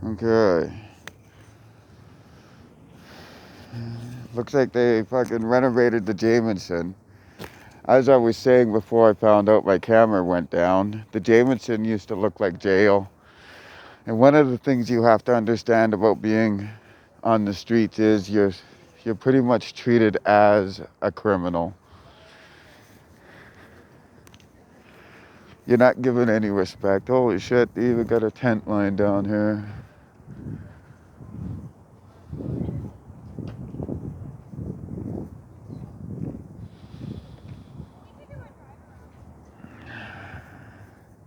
Okay. Looks like they fucking renovated the Jamison. As I was saying before I found out my camera went down, the Jamison used to look like jail. And one of the things you have to understand about being on the streets is you're pretty much treated as a criminal. You're not given any respect. Holy shit, they even got a tent line down here.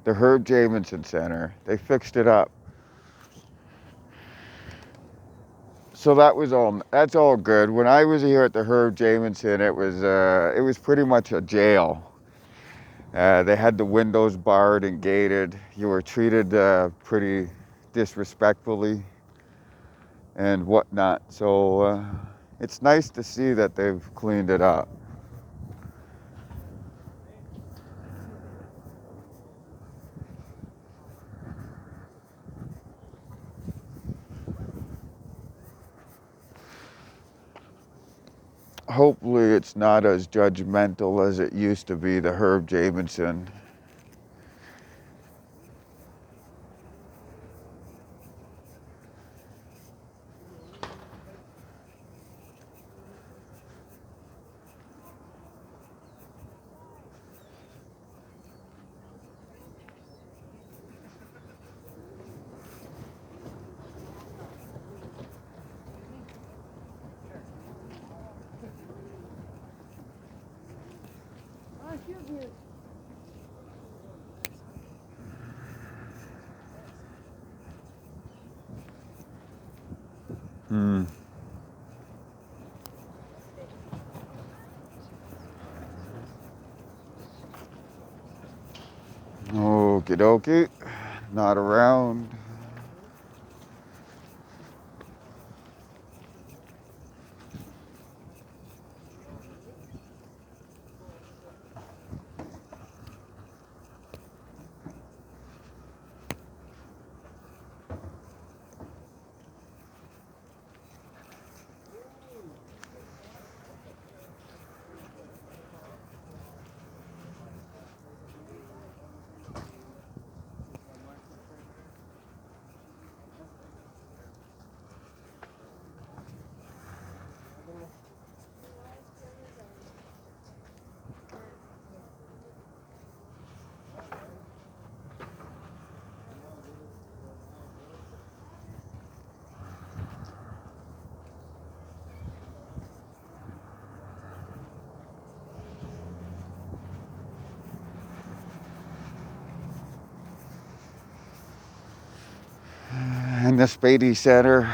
The Herb Jamison Center. They fixed it up. So that's all good. When I was here at the Herb Jamison, it was pretty much a jail. They had the windows barred and gated. You were treated pretty disrespectfully and whatnot. So it's nice to see that they've cleaned it up. Hopefully it's not as judgmental as it used to be, the Herb Jamison. Hmm. Okie dokie. Not around. And the Spady Center.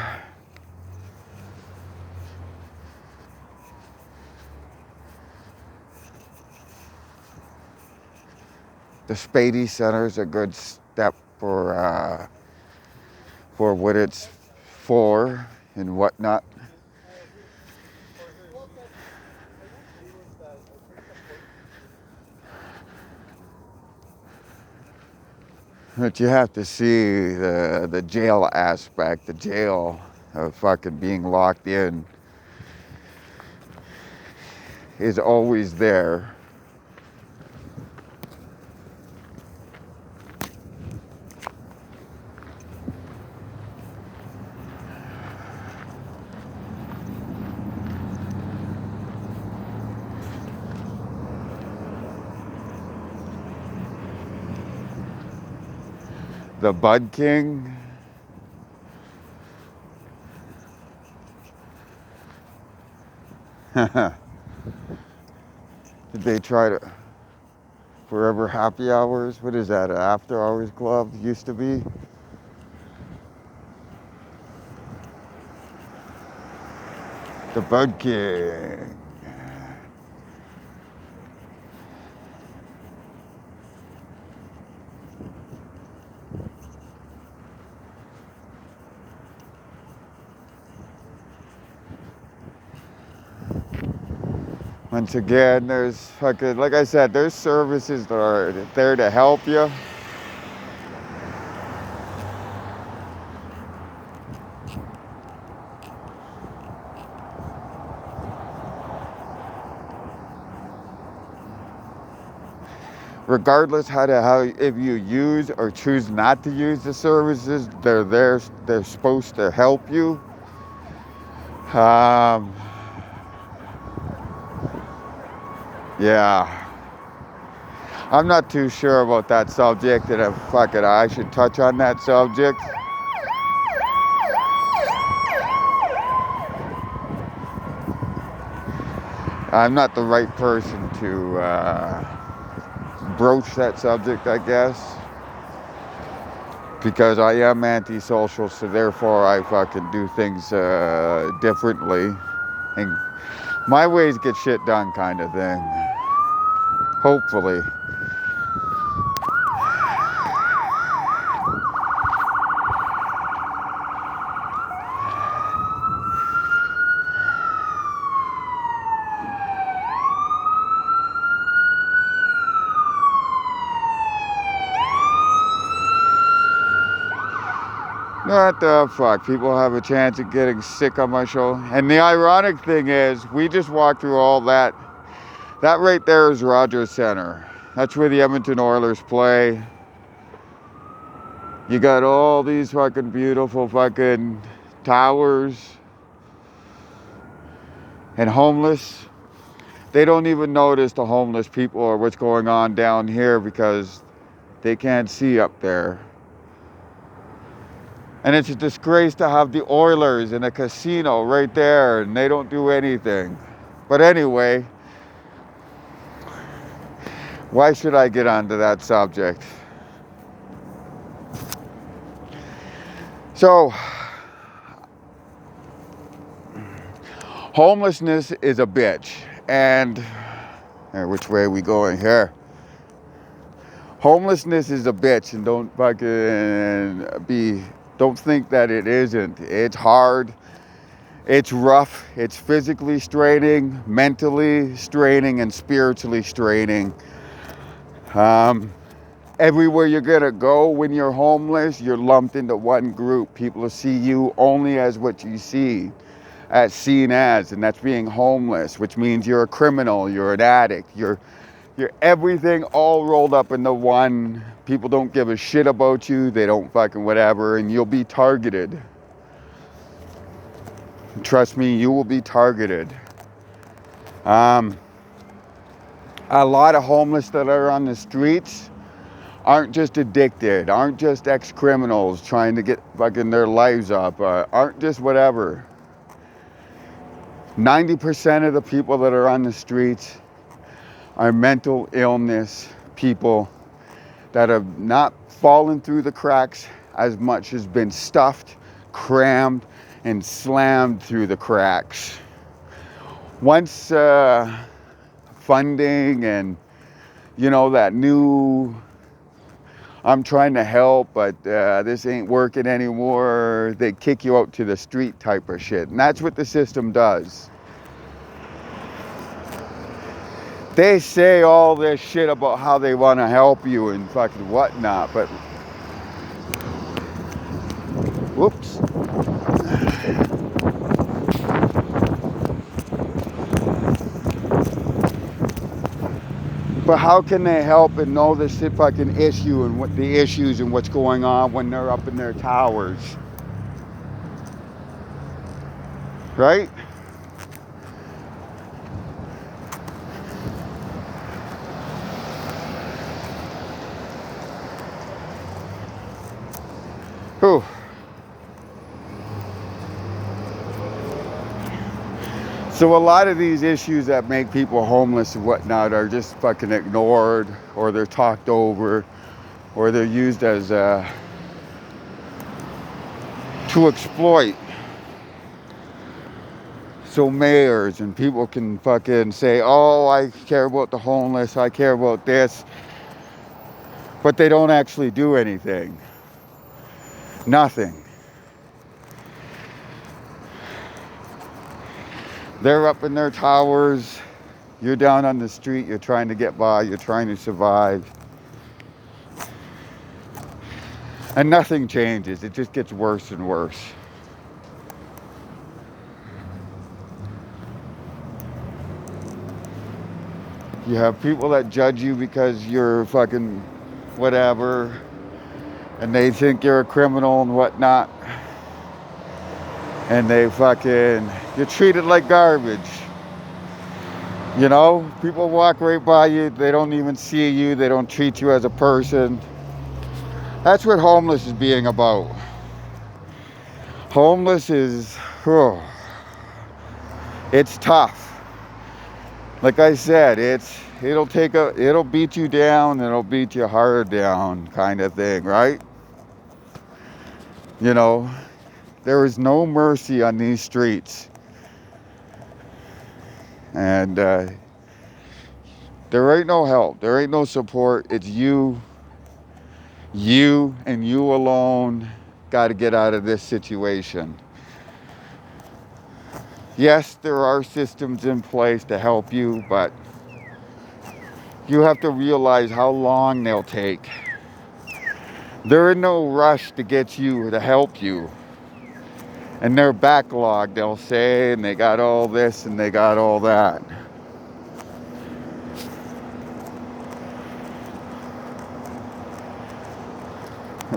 The Spady Center is a good step for what it's for and whatnot. But you have to see the jail aspect, the jail of fucking being locked in is always there. The Bud King. Did they try to Forever Happy Hours? What is that? An after hours club used to be? The Bud King. Once again, there's fucking, like I said, there's services that are there to help you. regardless how if you use or choose not to use the services, they're there. They're supposed to help you. Um, yeah, I'm not too sure about that subject, and fuck it, I should touch on that subject. I'm not the right person to broach that subject, I guess, because I am antisocial, so therefore I fucking do things differently, and my ways get shit done, kind of thing. Hopefully. What the fuck? People have a chance of getting sick on my show. And the ironic thing is, we just walked through all that. That right there is Rogers Center. That's where the Edmonton Oilers play. You got all these fucking beautiful fucking towers. And homeless. They don't even notice the homeless people or what's going on down here because they can't see up there. And it's a disgrace to have the Oilers in a casino right there and they don't do anything. But anyway, why should I get onto that subject? So, homelessness is a bitch. And which way are we going here? Homelessness is a bitch, and don't think that it isn't. It's hard, it's rough, it's physically straining, mentally straining, and spiritually straining. Everywhere you're gonna go when you're homeless, you're lumped into one group. People see you only as what you see, as seen as, and that's being homeless, which means you're a criminal, you're an addict, you're everything all rolled up into one. People don't give a shit about you, they don't fucking whatever, and you'll be targeted. Trust me, you will be targeted. A lot of homeless that are on the streets aren't just addicted, aren't just ex-criminals trying to get fucking their lives up, aren't just whatever. 90% of the people that are on the streets are mental illness people that have not fallen through the cracks as much as been stuffed, crammed, and slammed through the cracks. Once funding and, that new, I'm trying to help, but this ain't working anymore, they kick you out to the street type of shit. And that's what the system does. They say all this shit about how they want to help you and fucking whatnot, but whoops. But how can they help and know this fucking issue and what the issues and what's going on when they're up in their towers? Right? Whew. So a lot of these issues that make people homeless and whatnot are just fucking ignored, or they're talked over, or they're used as to exploit. So mayors and people can fucking say, oh, I care about the homeless, I care about this, but they don't actually do anything. Nothing. They're up in their towers, you're down on the street, you're trying to get by, you're trying to survive. And nothing changes, it just gets worse and worse. You have people that judge you because you're fucking whatever, and they think you're a criminal and whatnot. And you're treated like garbage. You know, people walk right by you, they don't even see you, they don't treat you as a person. That's what homeless is being about. Homeless is, oh, it's tough. Like I said, it'll beat you down, it'll beat you hard down kind of thing, right? You know, there is no mercy on these streets. And there ain't no help, there ain't no support. It's you and you alone got to get out of this situation. Yes, there are systems in place to help you, but you have to realize how long they'll take. They're in no rush to get you, to help you. And they're backlogged, they'll say, and they got all this and they got all that.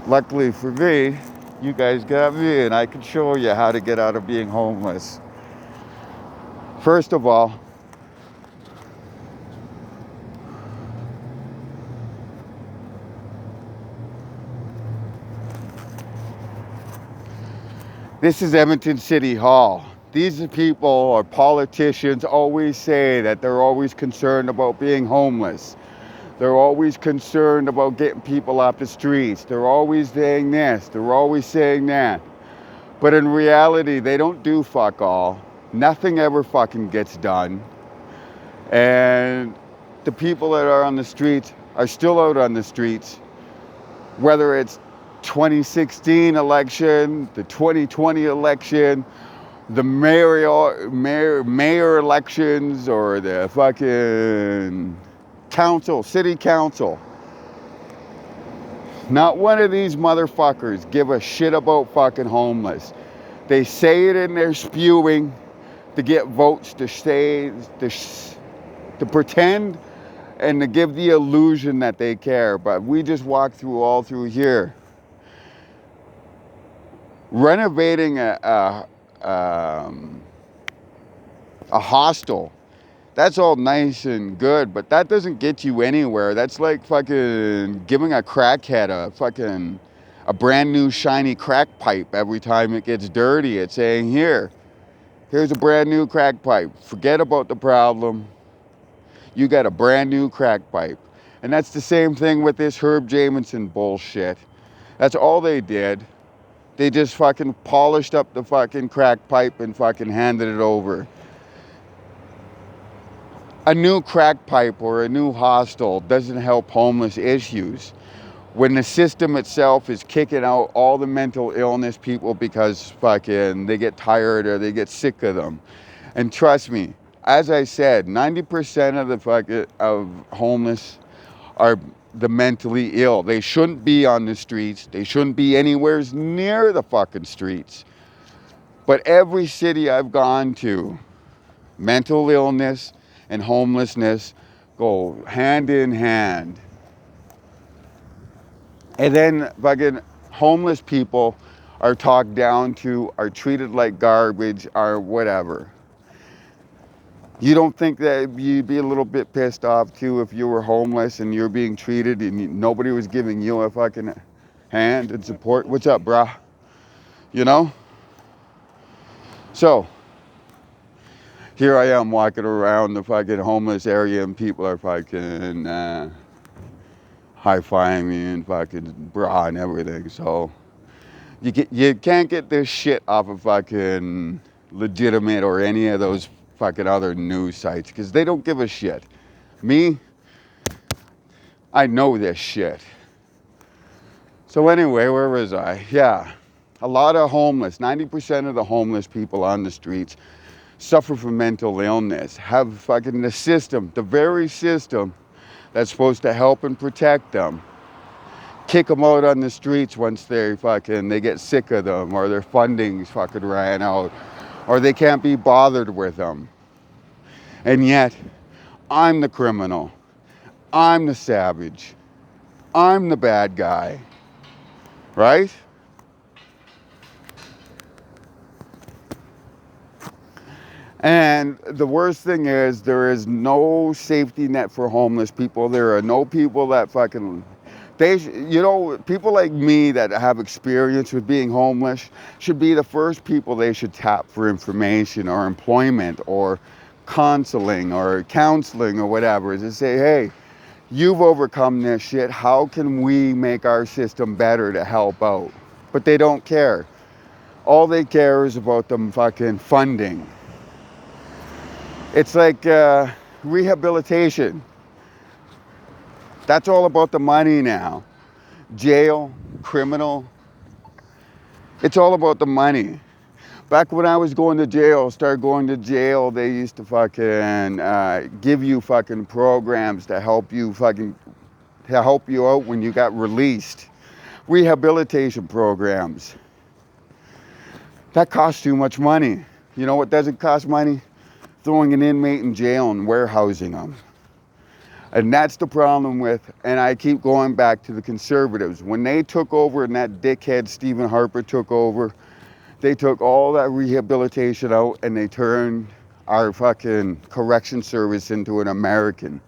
Luckily for me, you guys got me, and I can show you how to get out of being homeless. First of all, this is Edmonton City Hall. These people or politicians always say that they're always concerned about being homeless. They're always concerned about getting people off the streets. They're always saying this, they're always saying that. But in reality, they don't do fuck all. Nothing ever fucking gets done. And the people that are on the streets are still out on the streets, whether it's 2016 election, the 2020 election, the mayor elections, or the fucking city council. Not one of these motherfuckers give a shit about fucking homeless. They say it in their spewing to get votes, to pretend and to give the illusion that they care. But we just walk all through here. Renovating a hostel, that's all nice and good, but that doesn't get you anywhere. That's like fucking giving a crackhead a brand new shiny crack pipe every time it gets dirty. It's saying, here's a brand new crack pipe. Forget about the problem. You got a brand new crack pipe. And that's the same thing with this Herb Jamieson bullshit. That's all they did. They just fucking polished up the fucking crack pipe and fucking handed it over. A new crack pipe or a new hostel doesn't help homeless issues. When the system itself is kicking out all the mental illness people because fucking they get tired or they get sick of them. And trust me, as I said, 90% of homeless are the mentally ill. They shouldn't be on the streets. They shouldn't be anywhere near the fucking streets. But every city I've gone to, mental illness and homelessness go hand in hand. And then fucking homeless people are talked down to, are treated like garbage, or whatever. You don't think that you'd be a little bit pissed off too if you were homeless and you're being treated and nobody was giving you a fucking hand and support? What's up, brah? You know? So, here I am walking around the fucking homeless area and people are fucking high-fiving me and fucking bra and everything. So, you can't get this shit off of fucking Legitimate or any of those fucking other news sites because they don't give a shit. Me, I know this shit. So anyway, where was I? Yeah, a lot of homeless, 90% of the homeless people on the streets suffer from mental illness, have fucking the system, the very system that's supposed to help and protect them, kick them out on the streets once they get sick of them or their funding's fucking ran out or they can't be bothered with them. And yet, I'm the criminal. I'm the savage. I'm the bad guy. Right? And the worst thing is there is no safety net for homeless people. There are no people that fucking people like me that have experience with being homeless should be the first people they should tap for information or employment or counseling or whatever, is to say, hey, you've overcome this shit. How can we make our system better to help out? But they don't care. All they care is about them fucking funding. It's like rehabilitation. That's all about the money now. Jail, criminal. It's all about the money. Back when I was going to jail, they used to fucking give you fucking programs to help you out when you got released. Rehabilitation programs. That costs too much money. You know what doesn't cost money? Throwing an inmate in jail and warehousing them. And that's the problem with, and I keep going back to the conservatives. When they took over and that dickhead Stephen Harper took over, they took all that rehabilitation out and they turned our fucking correction service into an American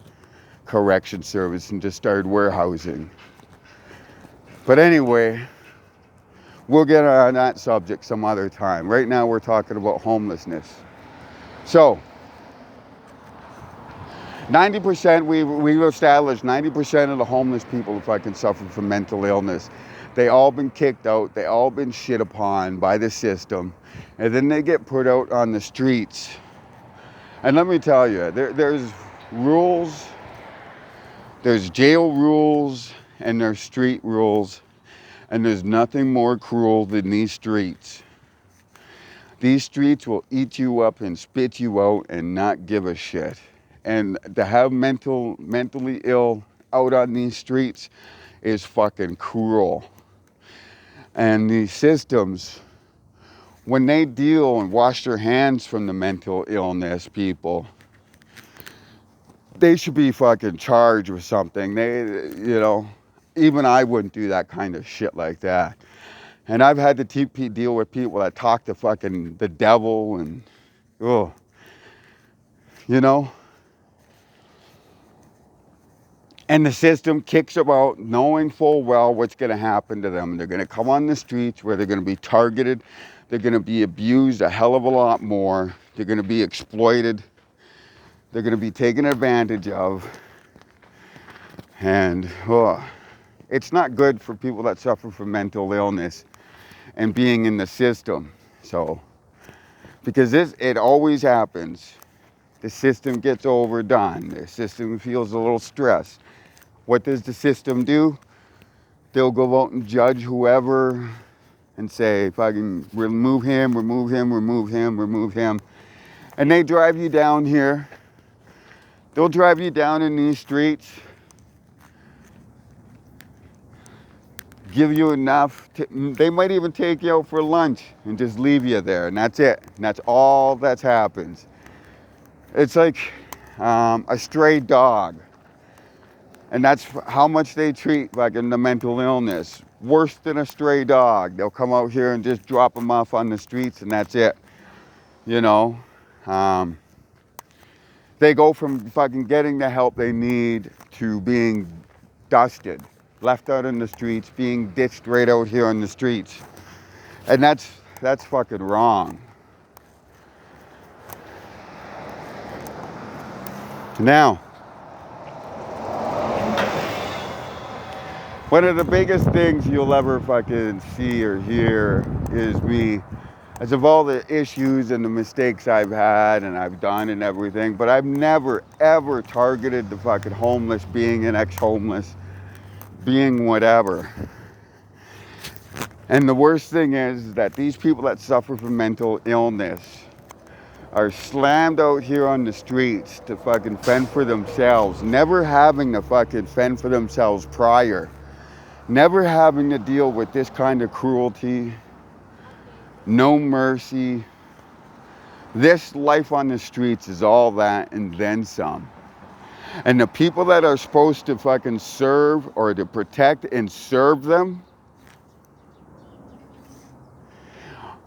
correction service and just started warehousing. But anyway, we'll get on that subject some other time. Right now we're talking about homelessness. So, 90%, we've established 90% of the homeless people fucking suffer from mental illness. They all been kicked out, they all been shit upon by the system, and then they get put out on the streets. And let me tell you, there's rules, there's jail rules, and there's street rules, and there's nothing more cruel than these streets. These streets will eat you up and spit you out and not give a shit. And to have mentally ill out on these streets is fucking cruel. And these systems, when they deal and wash their hands from the mental illness people, they should be fucking charged with something. Even I wouldn't do that kind of shit like that. And I've had to deal with people that talk to fucking the devil and, And the system kicks them out knowing full well what's going to happen to them. They're going to come on the streets where they're going to be targeted. They're going to be abused a hell of a lot more. They're going to be exploited. They're going to be taken advantage of. And it's not good for people that suffer from mental illness and being in the system. So, because it always happens. The system gets overdone. The system feels a little stressed. What does the system do? They'll go out and judge whoever and say, fucking remove him. And they drive you down here. They'll drive you down in these streets. Give you enough. They might even take you out for lunch and just leave you there. And that's it. And that's all that happens. It's like a stray dog. And that's how much they treat like in the mental illness. Worse than a stray dog. They'll come out here and just drop them off on the streets and that's it. They go from fucking getting the help they need to being dusted, left out in the streets, being ditched right out here on the streets. And that's fucking wrong. Now, one of the biggest things you'll ever fucking see or hear is me, as of all the issues and the mistakes I've had and I've done and everything, but I've never, ever targeted the fucking homeless, being an ex-homeless, being whatever. And the worst thing is that these people that suffer from mental illness are slammed out here on the streets to fucking fend for themselves, never having to fucking fend for themselves prior. Never having to deal with this kind of cruelty, no mercy. This life on the streets is all that and then some. And the people that are supposed to fucking serve or to protect and serve them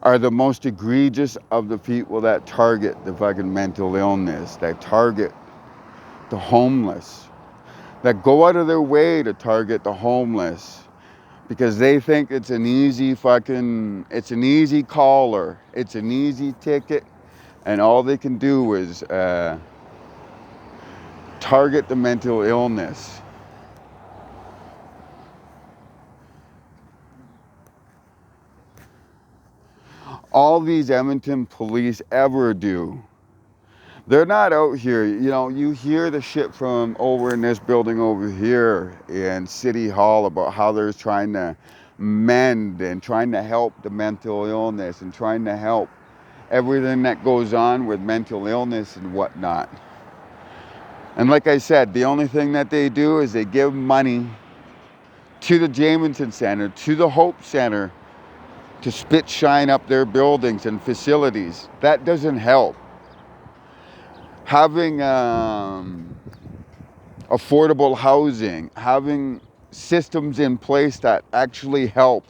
are the most egregious of the people that target the fucking mental illness, that target the homeless, that go out of their way to target the homeless because they think it's an easy caller, it's an easy ticket, and all they can do is target the mental illness. All these Edmonton police ever do, they're not out here, you know, you hear the shit from over in this building over here in City Hall about how they're trying to mend and trying to help the mental illness and trying to help everything that goes on with mental illness and whatnot. And like I said, the only thing that they do is they give money to the Jamison Center, to the Hope Center, to spit shine up their buildings and facilities. That doesn't help. Having affordable housing, having systems in place that actually help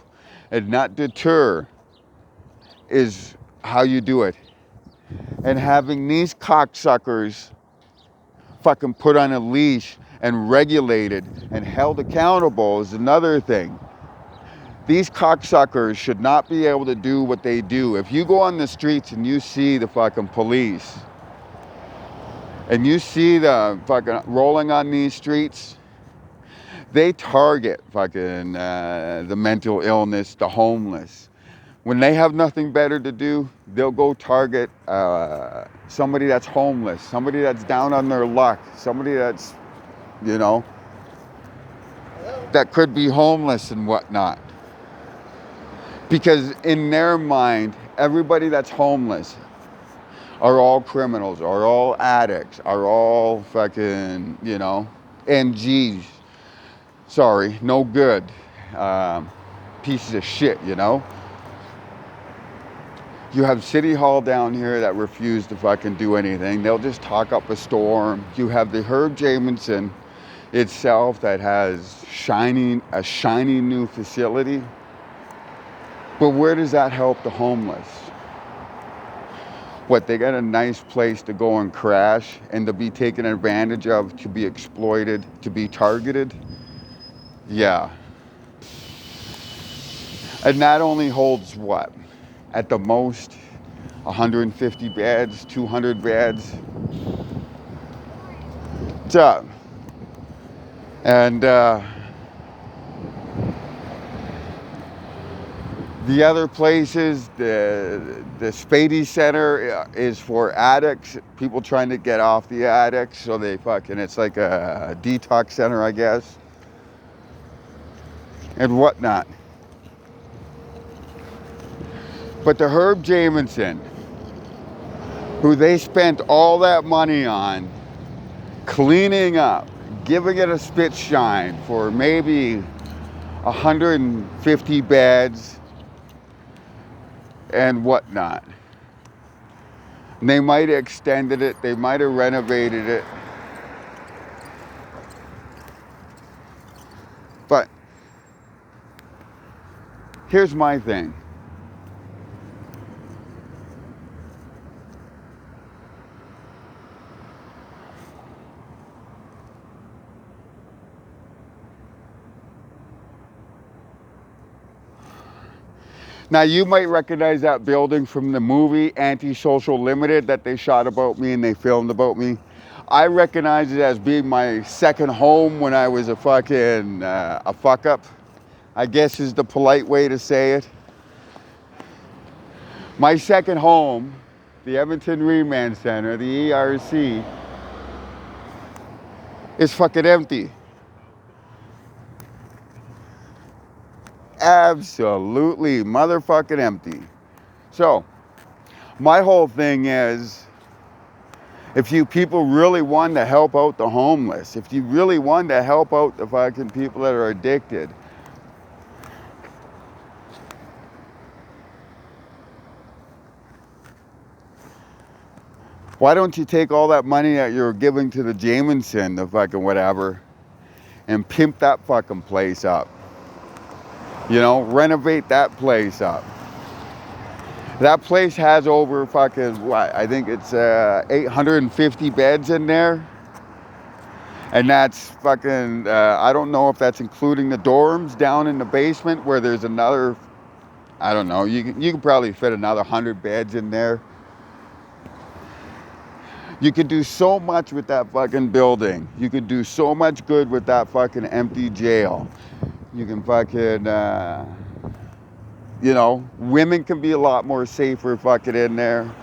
and not deter is how you do it. And having these cocksuckers fucking put on a leash and regulated and held accountable is another thing. These cocksuckers should not be able to do what they do. If you go on the streets and you see the fucking police and you see the fucking rolling on these streets, they target fucking the mental illness, the homeless. When they have nothing better to do, they'll go target somebody that's homeless, somebody that's down on their luck, somebody that's, you know, that could be homeless and whatnot. Because in their mind, everybody that's homeless are all criminals, are all addicts, are all fucking, you know, NGs. Sorry, no good. Pieces of shit, you know? You have City Hall down here that refuse to fucking do anything. They'll just talk up a storm. You have the Herb Jamison itself that has a shiny new facility. But where does that help the homeless? What, they got a nice place to go and crash and to be taken advantage of, to be exploited, to be targeted? Yeah. And that only holds what? At the most, 150 beds, 200 beds. What's up? And the other places, the Spady Center is for addicts, people trying to get off the addicts, so they fucking, it's like a detox center, I guess, and whatnot. But the Herb Jamison, who they spent all that money on cleaning up, giving it a spit shine for maybe 150 beds and whatnot. And they might have extended it, they might have renovated it. But here's my thing. Now, you might recognize that building from the movie Antisocial Limited that they shot about me and they filmed about me. I recognize it as being my second home when I was a fucking a fuck up, I guess is the polite way to say it. My second home, the Edmonton Remand Center, the ERC, is fucking empty. Absolutely motherfucking empty. So, my whole thing is, if you people really want to help out the homeless, if you really want to help out the fucking people that are addicted, Why don't you take all that money that you're giving to the Jamison, the fucking whatever, and pimp that fucking place up? You know, renovate that place up. That place has over fucking, what, I think it's 850 beds in there. And that's fucking, I don't know if that's including the dorms down in the basement where there's another, I don't know, you can probably fit another 100 beds in there. You could do so much with that fucking building. You could do so much good with that fucking empty jail. You can fucking, you know, women can be a lot more safer fucking in there.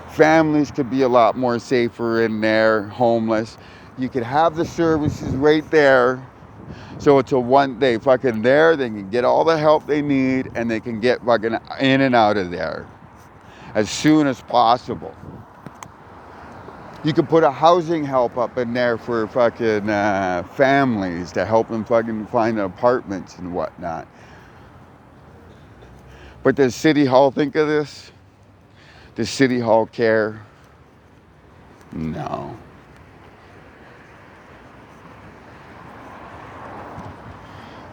Families could be a lot more safer in there, homeless. You could have the services right there. So it's a one day fucking there, they can get all the help they need and they can get fucking in and out of there as soon as possible. You could put a housing help up in there for fucking families to help them fucking find apartments and whatnot. But does City Hall think of this? Does City Hall care? No.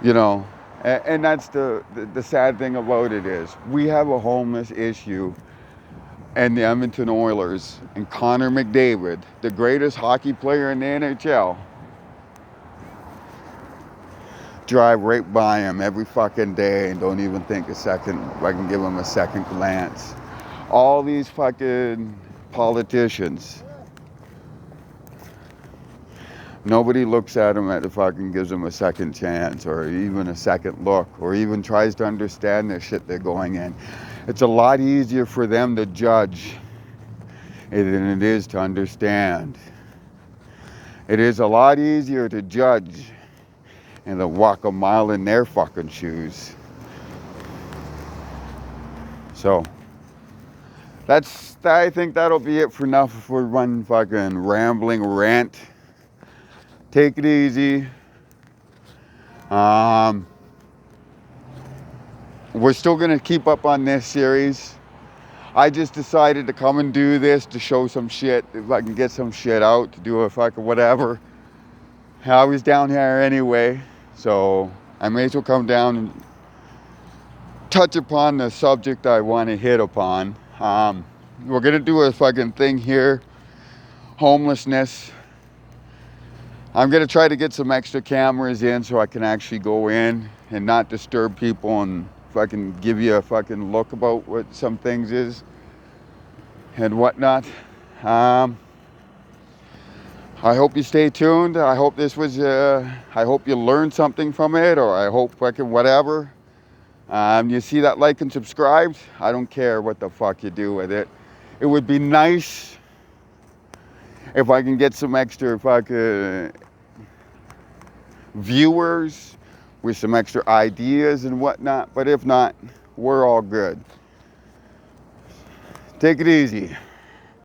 You know, and that's the sad thing about it is we have a homeless issue, and the Edmonton Oilers and Connor McDavid, the greatest hockey player in the NHL, drive right by him every fucking day and don't even think a second, if I can give him a second glance. All these fucking politicians, nobody looks at him and fucking gives him a second chance or even a second look or even tries to understand the shit they're going in. It's a lot easier for them to judge than it is to understand. It is a lot easier to judge and to walk a mile in their fucking shoes. So I think that'll be it for now for one fucking rambling rant. Take it easy. We're still gonna keep up on this series. I just decided to come and do this to show some shit, if I can get some shit out, to do a fucking whatever. I was down here anyway, so I may as well come down and touch upon the subject I want to hit upon. We're gonna do a fucking thing here, homelessness. I'm gonna try to get some extra cameras in so I can actually go in and not disturb people and fucking give you a fucking look about what some things is and whatnot. I hope you stay tuned. I hope this was, I hope you learned something from it, or I hope fucking whatever. You see that like and subscribe? I don't care what the fuck you do with it. It would be nice if I can get some extra fucking viewers with some extra ideas and whatnot, but if not, we're all good. Take it easy.